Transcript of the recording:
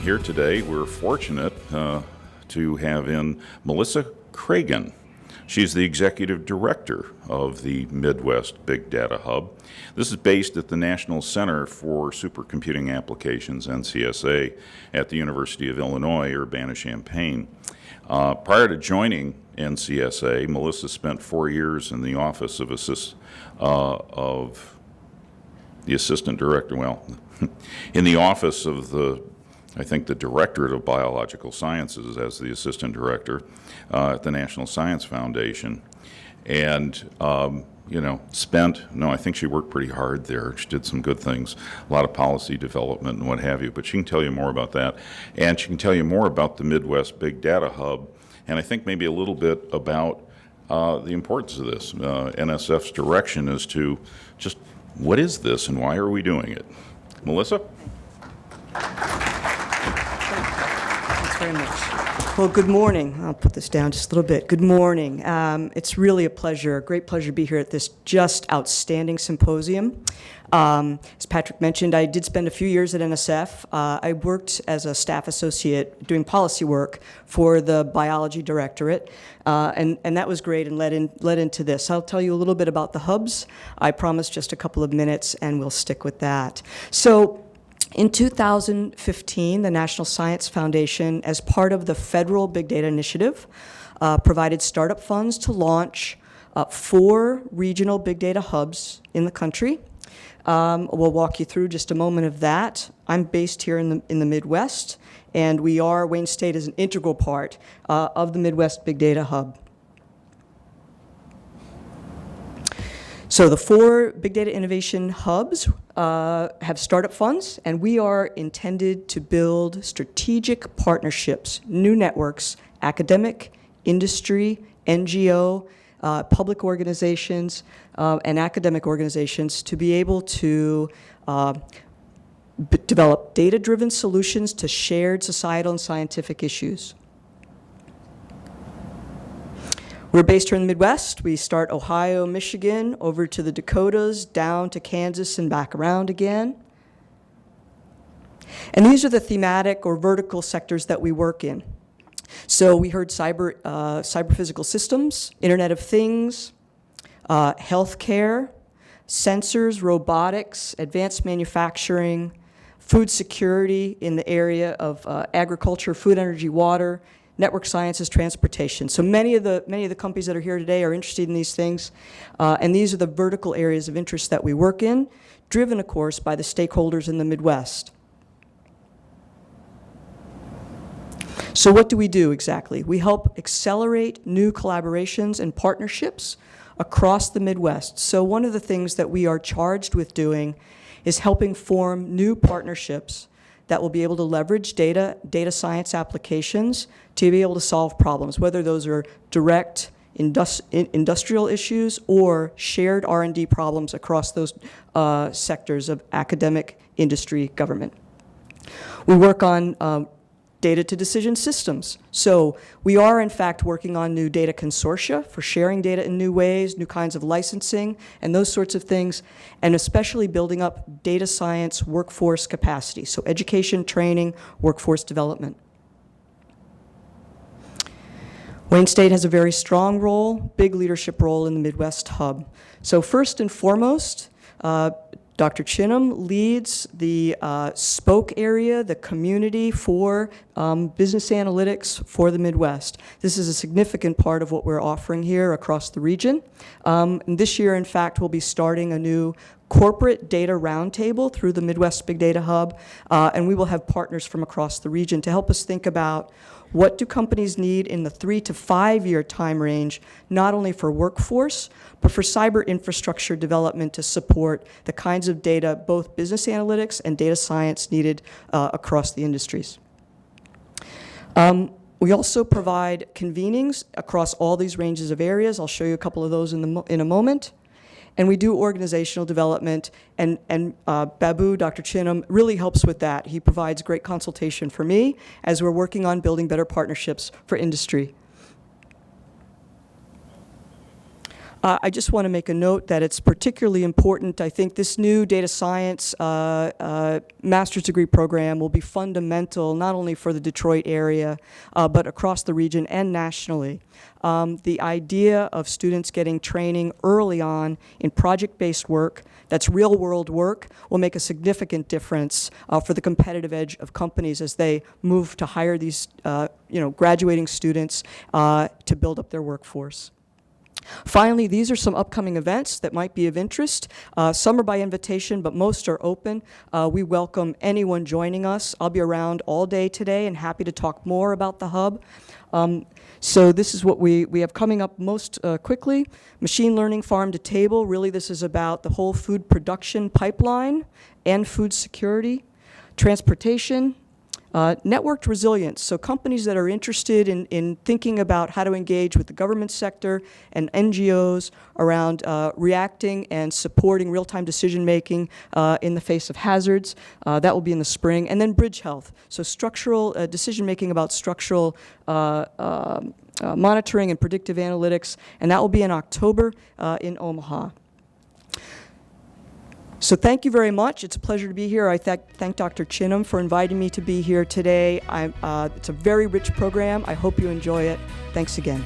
here today, we're fortunate to have in Melissa Cragin. She's the Executive Director of the Midwest Big Data Hub. This is based at the National Center for Supercomputing Applications, NCSA, at the University of Illinois, Urbana-Champaign. Prior to joining NCSA, Melissa spent 4 years in the office of the Assistant Director, in the office of the Directorate of Biological Sciences as the Assistant Director at the National Science Foundation. And, I think she worked pretty hard there. She did some good things, a lot of policy development and what have you, but she can tell you more about that. And she can tell you more about the Midwest Big Data Hub, and I think maybe a little bit about the importance of this. NSF's direction as to just what is this and why are we doing it? Melissa? Thanks very much. Well, good morning. I'll put this down just a little bit. Good morning. It's really a great pleasure to be here at this just outstanding symposium. As Patrick mentioned, I did spend a few years at NSF. I worked as a staff associate doing policy work for the biology directorate, and that was great and led into this. I'll tell you a little bit about the hubs. I promise just a couple of minutes, and we'll stick with that. So, in 2015, the National Science Foundation, as part of the Federal Big Data Initiative, provided startup funds to launch 4 regional big data hubs in the country. We'll walk you through just a moment of that. I'm based here in the Midwest, and Wayne State is an integral part of the Midwest Big Data Hub. So the 4 Big Data Innovation Hubs have startup funds, and we are intended to build strategic partnerships, new networks, academic, industry, NGO, public organizations, and academic organizations to be able to develop data-driven solutions to shared societal and scientific issues. We're based here in the Midwest. We start Ohio, Michigan, over to the Dakotas, down to Kansas, and back around again. And these are the thematic or vertical sectors that we work in. So we heard cyber physical systems, Internet of Things, healthcare, sensors, robotics, advanced manufacturing, food security in the area of agriculture, food, energy, water, network sciences, transportation. So many of the companies that are here today are interested in these things, and these are the vertical areas of interest that we work in, driven, of course, by the stakeholders in the Midwest. So what do we do exactly? We help accelerate new collaborations and partnerships across the Midwest. So one of the things that we are charged with doing is helping form new partnerships that will be able to leverage data science applications to be able to solve problems, whether those are direct industrial issues or shared R&D problems across those sectors of academic, industry, government. We work on data-to-decision systems. So we are, in fact, working on new data consortia for sharing data in new ways, new kinds of licensing, and those sorts of things, and especially building up data science workforce capacity, so education, training, workforce development. Wayne State has a very strong role, big leadership role in the Midwest Hub. So first and foremost, Dr. Chinham leads the spoke area, the community for business analytics for the Midwest. This is a significant part of what we're offering here across the region. And this year, in fact, we'll be starting a new corporate data roundtable through the Midwest Big Data Hub, and we will have partners from across the region to help us think about what do companies need in the 3 to 5 year time range, not only for workforce, but for cyber infrastructure development to support the kinds of data, both business analytics and data science needed across the industries. We also provide convenings across all these ranges of areas. I'll show you a couple of those in a moment. And we do organizational development, and Babu, Dr. Chinham, really helps with that. He provides great consultation for me as we're working on building better partnerships for industry. I just want to make a note that it's particularly important. I think this new data science master's degree program will be fundamental not only for the Detroit area, but across the region and nationally. The idea of students getting training early on in project-based work, that's real-world work, will make a significant difference for the competitive edge of companies as they move to hire these graduating students to build up their workforce. Finally, these are some upcoming events that might be of interest. Some are by invitation, but most are open. We welcome anyone joining us. I'll be around all day today and happy to talk more about the hub. So this is what we have coming up most quickly. Machine learning farm to table. Really, this is about the whole food production pipeline and food security. Transportation. Networked resilience, so companies that are interested in thinking about how to engage with the government sector and NGOs around reacting and supporting real-time decision-making in the face of hazards. That will be in the spring. And then bridge health, so structural decision-making about structural monitoring and predictive analytics, and that will be in October in Omaha. So thank you very much. It's a pleasure to be here. I thank Dr. Chinham for inviting me to be here today. It's a very rich program. I hope you enjoy it. Thanks again.